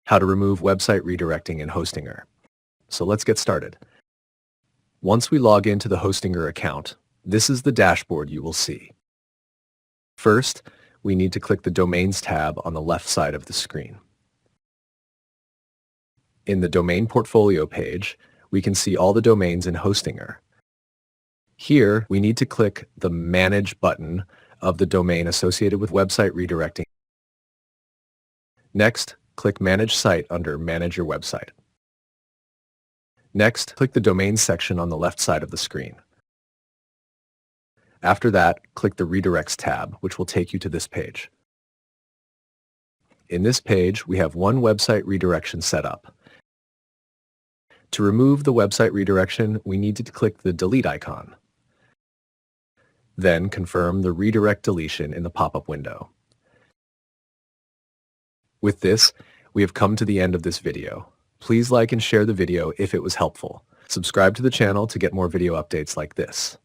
how to remove website redirecting in Hostinger. So let's get started. Once we log into the Hostinger account, this is the dashboard you will see. First, we need to click the Domains tab on the left side of the screen. In the Domain Portfolio page, we can see all the domains in Hostinger. Here, we need to click the Manage button of the domain associated with website redirecting. Next, click Manage Site under Manage Your Website. Next, click the Domains section on the left side of the screen. After that, click the Redirects tab, which will take you to this page. In this page, we have one website redirection set up. To remove the website redirection, we need to click the Delete icon. Then confirm the redirect deletion in the pop-up window. With this, we have come to the end of this video. Please like and share the video if it was helpful. Subscribe to the channel to get more video updates like this.